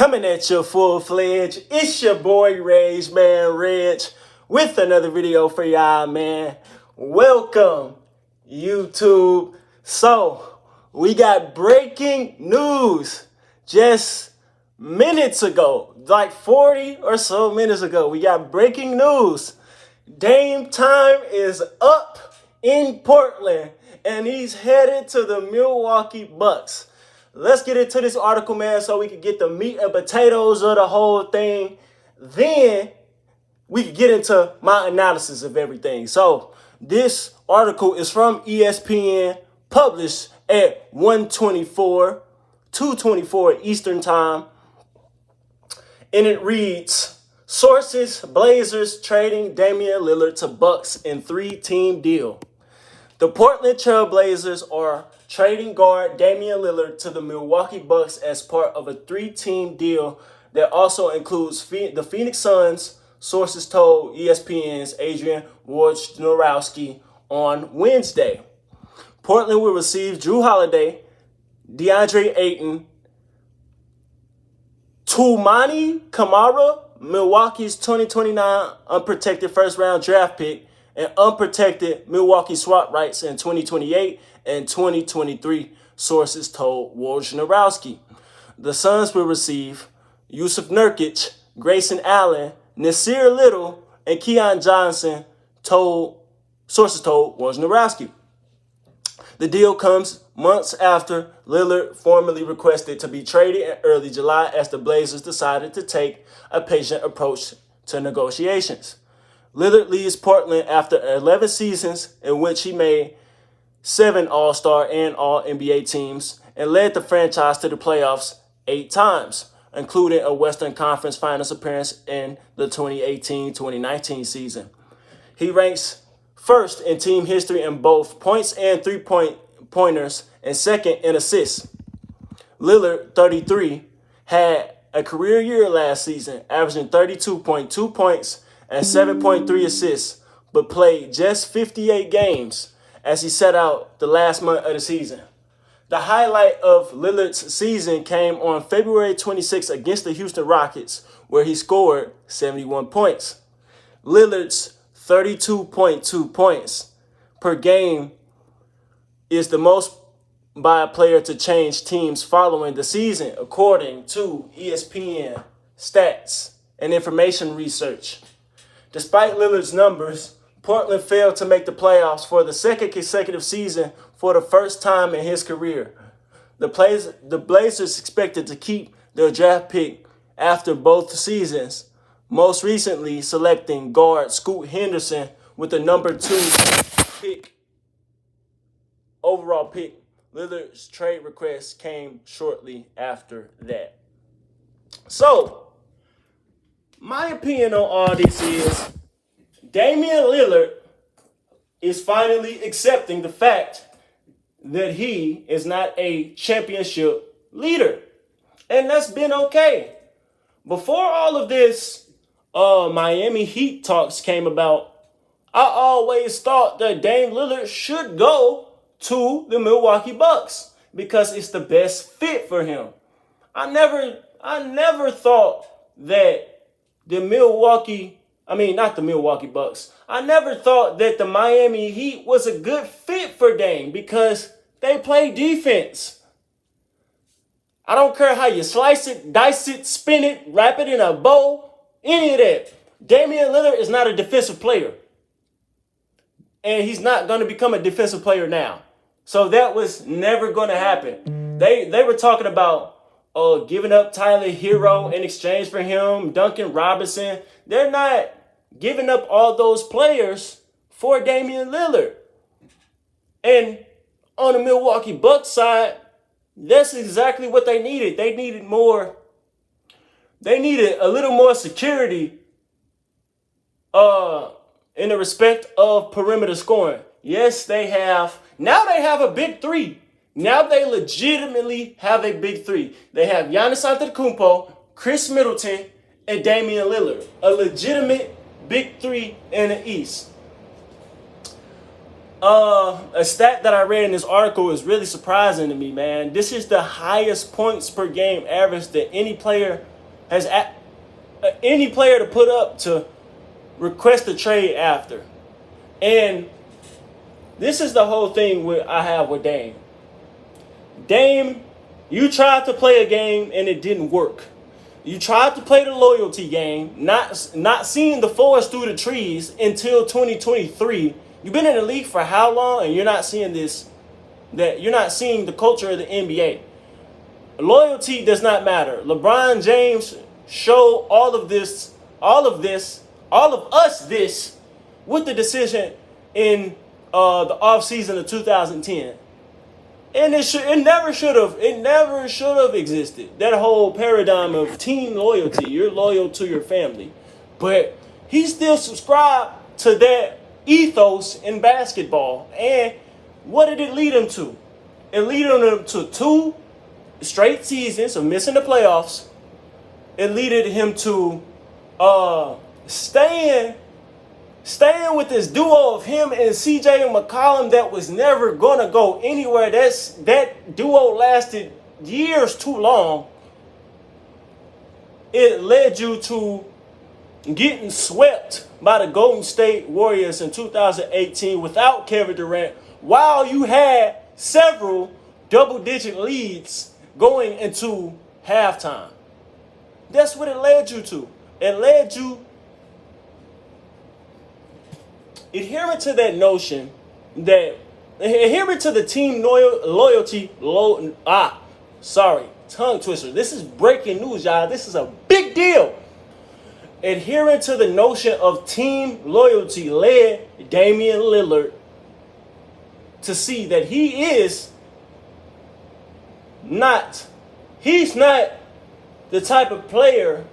Coming at you full-fledged, it's your boy Regg, with another video for y'all, man. Welcome, YouTube. So, we got breaking news just minutes ago, like 40 or so minutes ago. We got breaking news. Dame time is up in Portland, and he's headed to the Milwaukee Bucks. Let's get into this article, man, so we can get the meat and potatoes of the whole thing. Then we can get into my analysis of everything. So this article is from ESPN, published at 2:24 Eastern Time. And it reads, sources, Blazers trading Damian Lillard to Bucks in 3-team deal. The Portland Trail Blazers are trading guard Damian Lillard to the Milwaukee Bucks as part of a 3-team deal that also includes the Phoenix Suns, sources told ESPN's Adrian Wojnarowski on Wednesday. Portland will receive Drew Holiday, DeAndre Ayton, Toumani Camara, Milwaukee's 2029 unprotected first-round draft pick, and unprotected Milwaukee swap rights in 2028 and 2023, sources told Wojnarowski. The Suns will receive Yusuf Nurkic, Grayson Allen, Nasir Little, and Keon Johnson, sources told Wojnarowski. The deal comes months after Lillard formally requested to be traded in early July as the Blazers decided to take a patient approach to negotiations. Lillard leaves Portland after 11 seasons in which he made 7 All-Star and All-NBA teams and led the franchise to the playoffs 8 times, including a Western Conference Finals appearance in the 2018-2019 season. He ranks first in team history in both points and three-pointers and second in assists. Lillard, 33, had a career year last season, averaging 32.2 points and 7.3 assists, but played just 58 games as he set out the last month of the season. The highlight of Lillard's season came on February 26 against the Houston Rockets, where he scored 71 points. Lillard's 32.2 points per game is the most by a player to change teams following the season, according to ESPN stats and information research. Despite Lillard's numbers, Portland failed to make the playoffs for the second consecutive season for the first time in his career. The Blazers expected to keep their draft pick after both seasons, most recently selecting guard Scoot Henderson with the number 2 overall pick. Lillard's trade request came shortly after that. So, my opinion on all this is Damian Lillard is finally accepting the fact that he is not a championship leader. And that's been okay. Before all of this Miami Heat talks came about, I always thought that Dame Lillard should go to the Milwaukee Bucks because it's the best fit for him. I never thought that not the Milwaukee Bucks. I never thought that the Miami Heat was a good fit for Dame because they play defense. I don't care how you slice it, dice it, spin it, wrap it in a bow, any of that. Damian Lillard is not a defensive player. And he's not going to become a defensive player now. So that was never going to happen. They were talking about giving up Tyler Hero in exchange for him, Duncan Robinson. They're not giving up all those players for Damian Lillard. And on the Milwaukee Bucks side, that's exactly what they needed. They needed a little more security in the respect of perimeter scoring. Yes, now they have a big 3. Now they legitimately have a big 3. They have Giannis Antetokounmpo, Chris Middleton, and Damian Lillard. A legitimate big 3 in the East. A stat that I read in this article is really surprising to me, man. This is the highest points per game average that any player has any player to put up to request a trade after. And this is the whole thing I have with Dame. Dame, you tried to play a game and it didn't work. You tried to play the loyalty game, not seeing the forest through the trees until 2023. You've been in the league for how long, and you're not seeing this? That you're not seeing the culture of the NBA. Loyalty does not matter. LeBron James showed all of us this with the decision in the offseason of 2010. And it never should have existed. That whole paradigm of team loyalty. You're loyal to your family. But he still subscribed to that ethos in basketball. And what did it lead him to? It led him to 2 straight seasons of missing the playoffs. It led him to staying with this duo of him and CJ McCollum that was never going to go anywhere. That duo lasted years too long. It led you to getting swept by the Golden State Warriors in 2018 without Kevin Durant, while you had several double-digit leads going into halftime. That's what it led you to. It led you adhering to that notion that adhering to the team loyalty. Tongue twister. This is breaking news, y'all. This is a big deal. Adhering to the notion of team loyalty led Damian Lillard to see that he's not the type of player.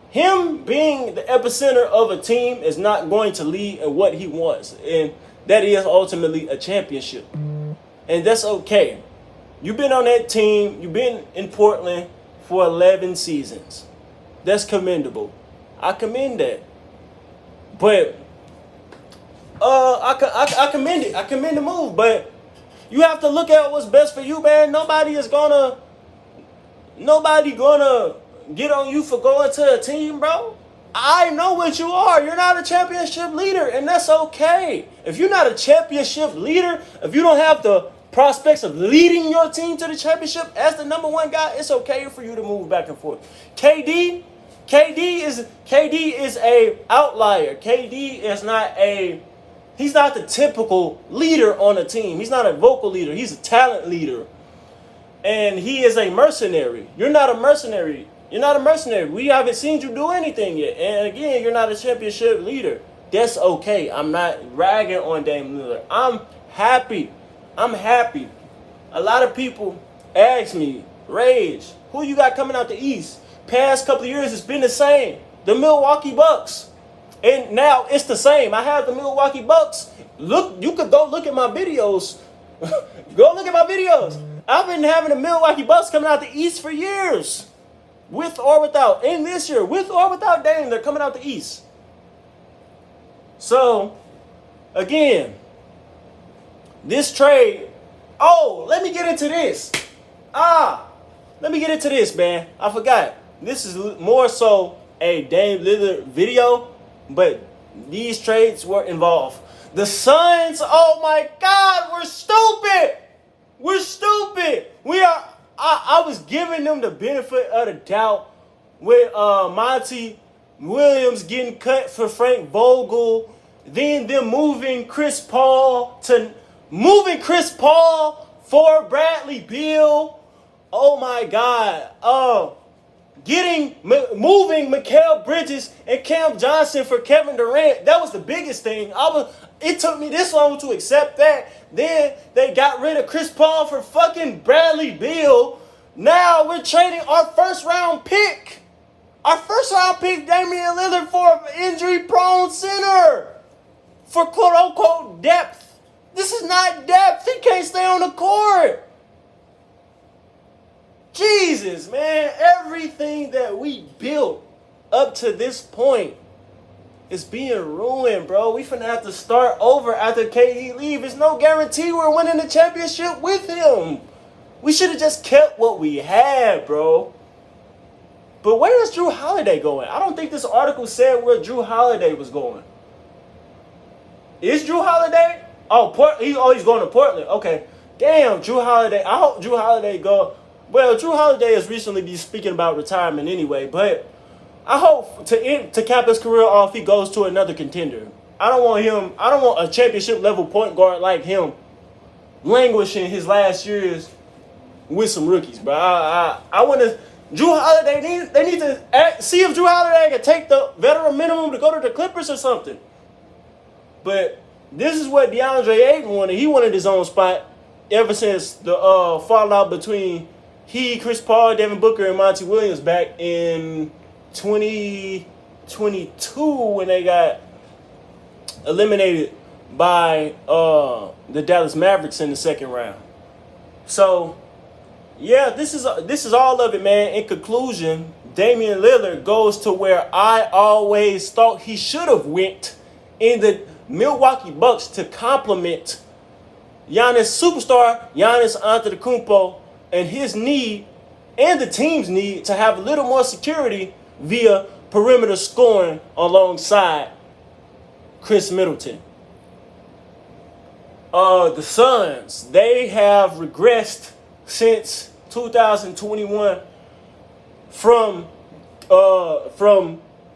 Him being the epicenter of a team is not going to lead in what he wants. And that is ultimately a championship. And that's okay. You've been on that team. You've been in Portland for 11 seasons. That's commendable. I commend that. But I commend it. I commend the move. But you have to look at what's best for you, man. Nobody gonna get on you for going to a team, bro. I know what you are. You're not a championship leader, and that's okay. If you're not a championship leader, if you don't have the prospects of leading your team to the championship as the number 1 guy, it's okay for you to move back and forth. KD is a outlier. He's not the typical leader on a team. He's not a vocal leader. He's a talent leader. And he is a mercenary. You're not a mercenary. We haven't seen you do anything yet. And again, you're not a championship leader. That's okay. I'm not ragging on Damian Lillard. I'm happy. A lot of people ask me, Regg, who you got coming out the East? Past couple of years, it's been the same. The Milwaukee Bucks. And now it's the same. I have the Milwaukee Bucks. Look, you could go look at my videos. Go look at my videos. I've been having the Milwaukee Bucks coming out the East for years. With or without. And this year, with or without Dame, they're coming out the East. So, again, this trade. Oh, let me get into this. Man. I forgot. This is more so a Dame Lillard video, but these trades were involved. The Suns, oh my God, we're stupid. I was giving them the benefit of the doubt with Monty Williams getting cut for Frank Vogel, then them moving Chris Paul for Bradley Beal. Oh my God. Moving Mikal Bridges and Cam Johnson for Kevin Durant. That was the biggest thing. It took me this long to accept that. Then they got rid of Chris Paul for fucking Bradley Beal. Now we're trading our first round pick. Damian Lillard, for an injury-prone center. For quote-unquote depth. This is not depth. He can't stay on the court. Jesus, man. Everything that we built up to this point is being ruined, bro. We finna have to start over after KD leave. There's no guarantee we're winning the championship with him. We should have just kept what we had, bro. But where is Drew Holiday going? I don't think this article said where Drew Holiday was going. Is Drew Holiday? He's going to Portland. Okay. Damn, Drew Holiday. I hope Drew Holiday go. Well, Drew Holiday has recently been speaking about retirement anyway, but I hope to cap his career off, he goes to another contender. I don't want a championship level point guard like him languishing his last years with some rookies, bro. I want to. Drew Holiday they need to see if Drew Holiday can take the veteran minimum to go to the Clippers or something. But this is what DeAndre Ayton wanted. He wanted his own spot ever since the fallout between Chris Paul, Devin Booker, and Monty Williams back in 2022 when they got eliminated by the Dallas Mavericks in the second round. So, yeah, this is all of it, man. In conclusion, Damian Lillard goes to where I always thought he should have went in the Milwaukee Bucks to complement superstar Giannis Antetokounmpo and his need and the team's need to have a little more security via perimeter scoring alongside Chris Middleton. The Suns, they have regressed since 2021 from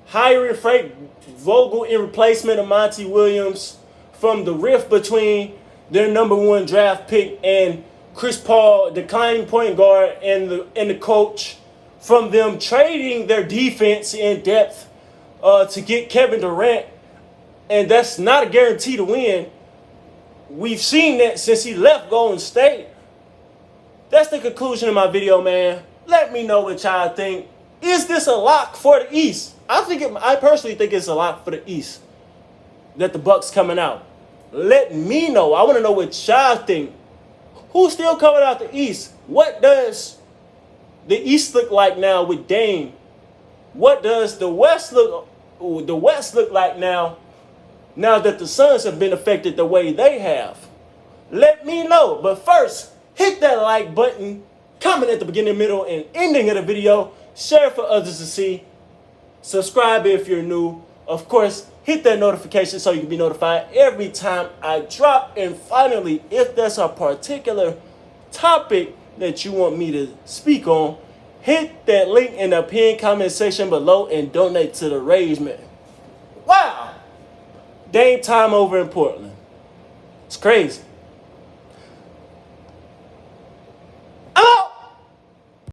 hiring Frank Vogel in replacement of Monty Williams, from the rift between their number one draft pick and Chris Paul, declining point guard, and the coach, from them trading their defense in depth to get Kevin Durant, and that's not a guarantee to win. We've seen that since he left Golden State. That's the conclusion of my video, man. Let me know what y'all think. Is this a lock for the East? I personally think it's a lock for the East that the Bucks coming out. Let me know. I want to know what y'all think. Who's still coming out the East? What does the East look like now with Dame? What does the West look like now that the Suns have been affected the way they have? Let me know. But first, hit that like button, comment at the beginning, middle, and ending of the video. Share for others to see. Subscribe if you're new. Of course, hit that notification so you can be notified every time I drop. And finally, if there's a particular topic that you want me to speak on, hit that link in the pinned comment section below and donate to the Regg. Wow! Dame time over in Portland. It's crazy.